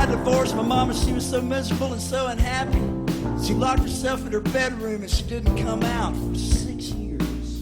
Divorced. My mama, she was so miserable and so unhappy. She locked herself in her bedroom and she didn't come out for 6 years.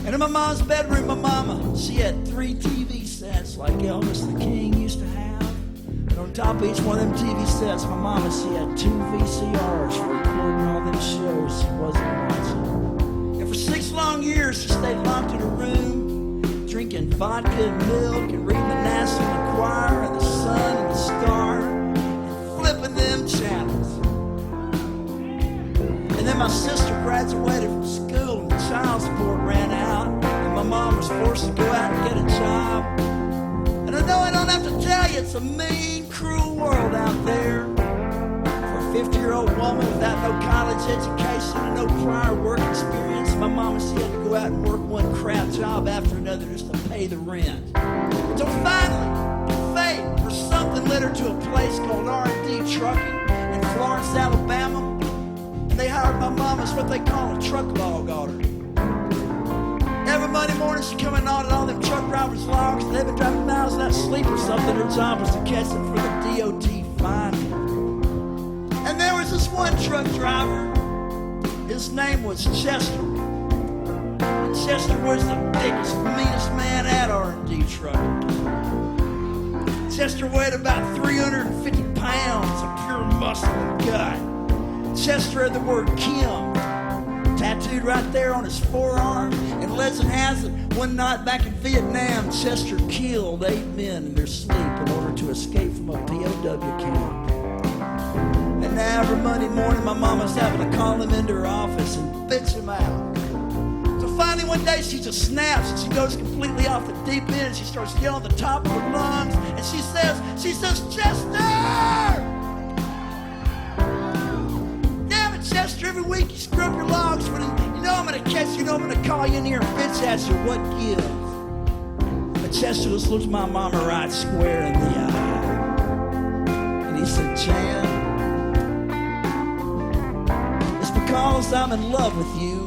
And in my mom's bedroom, my mama, she had 3 TV sets like Elvis the King used to have. And on top of each one of them TV sets, my mama, she had 2 VCRs for recording all them shows she wasn't watching. And for 6 long years, she stayed locked in her room, drinking vodka and milk and reading the National Enquirer and the Sun and the Star and flipping them channels. And then my sister graduated from school and the child support ran out and my mom was forced to go out and get a job. And I know I don't have to tell you, it's a mean, cruel world out there. For a 50-year-old woman without no college education and no prior work experience, my mama, she had to go out and work one crap job after another just to pay the rent. Until finally, fate or something led her to a place called R&D Trucking in Florence, Alabama. And they hired my mom as what they call a truck log auditor. Every Monday morning she'd come and audit all them truck drivers' logs. They've been driving miles without sleep or something. Her job was to catch them for the DOT fine. And there was this one truck driver. His name was Chester. And Chester was the biggest, meanest man at R&D Trucking. Chester weighed about 350 pounds of pure muscle and gut. Chester had the word Kim tattooed right there on his forearm. And legend has it, one night back in Vietnam, Chester killed 8 men in their sleep in order to escape from a POW camp. And now every Monday morning, my mama's having to call him into her office and bitch him out. So finally one day she just snaps and she goes completely off the deep end and she starts yelling at the top of her lungs and she says, Chester! Damn it, Chester, every week you screw up your logs when you know I'm gonna catch you, you know I'm gonna call you in here and bitch at you, what gives? But Chester just looked my mama right square in the eye. And he said, Jan, it's because I'm in love with you.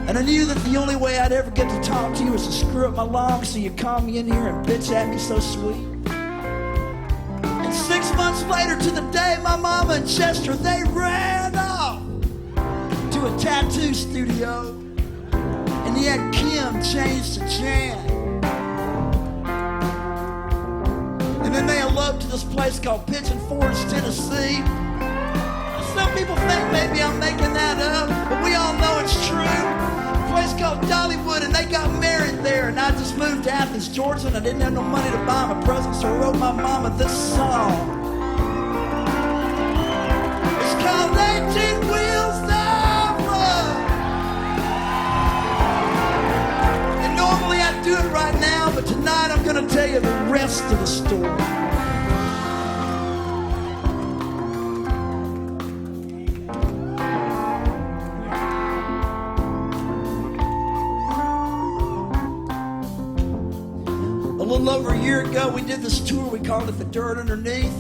And I knew that the only way I'd ever get to talk to you was to screw up my log, so you call me in here and bitch at me so sweet. And 6 months later to the day, my mama and Chester, they ran off to a tattoo studio. And he had Kim changed to Jan. And then they eloped to this place called Pigeon Forge, Tennessee. Some people think maybe I'm making that up, but we all know it's true. A place called Dollywood, and they got married there. And I just moved to Athens, Georgia, and I didn't have no money to buy him a present, so I wrote my mama this song. It's called 18 Wheels of Love. And normally I'd do it right now, but tonight I'm gonna tell you the rest of the story. A little over a year ago, we did this tour. We called it The Dirt Underneath.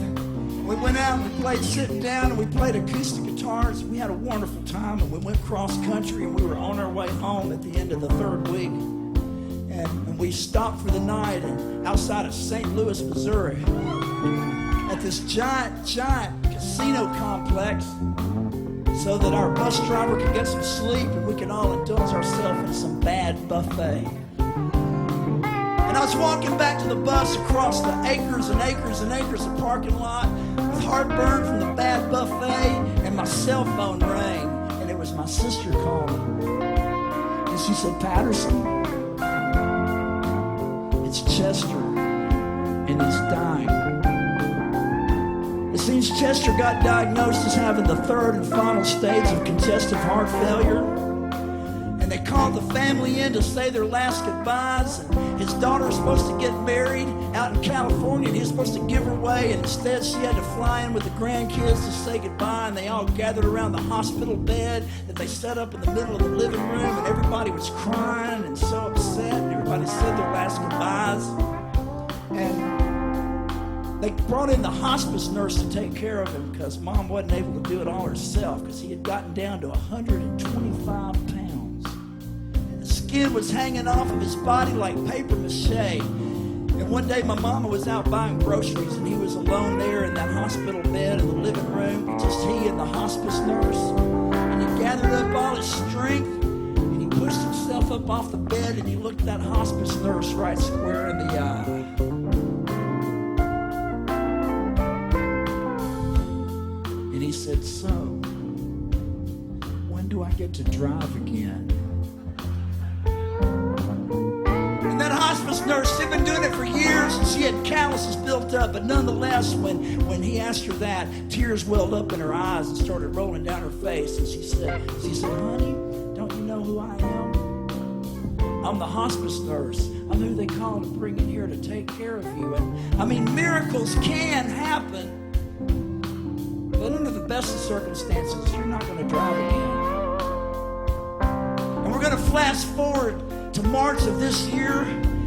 We went out and we played sitting down and we played acoustic guitars. We had a wonderful time and we went cross country and we were on our way home at the end of the 3rd week. And we stopped for the night outside of St. Louis, Missouri at this giant casino complex so that our bus driver could get some sleep and we could all indulge ourselves in some bad buffet. And I was walking back to the bus across the acres and acres and acres of parking lot with heartburn from the bad buffet, and my cell phone rang, and it was my sister calling. And she said, Patterson, it's Chester. and he's dying. It seems Chester got diagnosed as having the third and final stage of congestive heart failure. And they called the family in to say their last goodbyes. And his daughter was supposed to get married out in California, and he was supposed to give her away. And instead, she had to fly in with the grandkids to say goodbye. And they all gathered around the hospital bed that they set up in the middle of the living room. And everybody was crying and so upset. And everybody said their last goodbyes. And they brought in the hospice nurse to take care of him because Mom wasn't able to do it all herself because he had gotten down to 125 pounds. Skin was hanging off of his body like paper mache. And one day my mama was out buying groceries and he was alone there in that hospital bed in the living room, just he and the hospice nurse. And he gathered up all his strength and he pushed himself up off the bed and he looked that hospice nurse right square in the eye. And he said, "So, when do I get to drive again?" Nurse, she'd been doing it for years and she had calluses built up, but nonetheless, when he asked her that, tears welled up in her eyes and started rolling down her face. And she said, "Honey, don't you know who I am? I'm the hospice nurse. I'm who they call to bring in here to take care of you." And I mean, miracles can happen, but under the best of circumstances, you're not going to drive again. And we're going to flash forward to March of this year.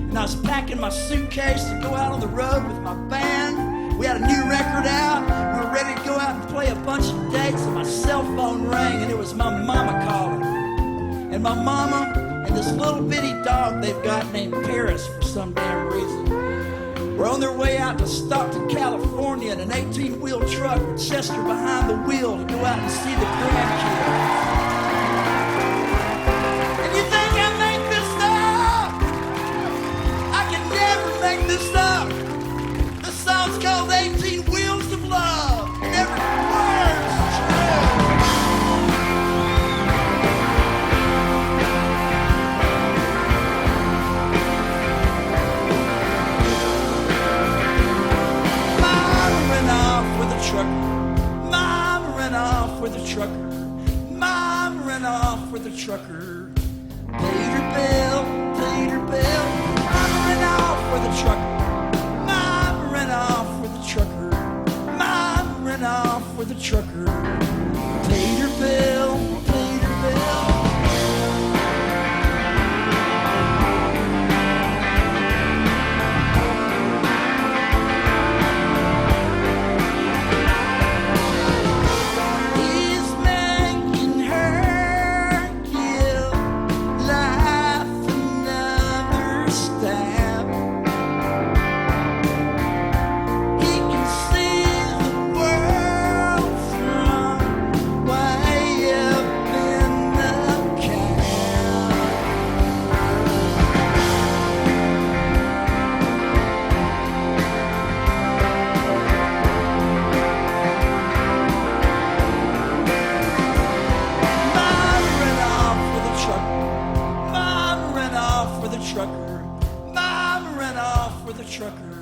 And I was packing my suitcase to go out on the road with my band. We had a new record out. We were ready to go out and play a bunch of dates. And my cell phone rang, and it was my mama calling. And my mama and this little bitty dog they've got named Paris for some damn reason were on their way out to Stockton, California in an 18-wheel truck with Chester behind the wheel to go out and see the grandkids. This up. The song's called 18 Wheels of Love. And every word's true. Mama ran off with a trucker. Mama ran off with a trucker. Mama ran off with a trucker. Paid her bill, paid her bill. Mama ran off with a trucker. Mama ran off with a trucker. Mama ran off with a trucker. Paid her bill, paid her bill. He's making her give life another stab. He can see the world from way up in the cab. Mama ran off with a trucker. Mama ran off with a trucker. Mama ran off with a trucker.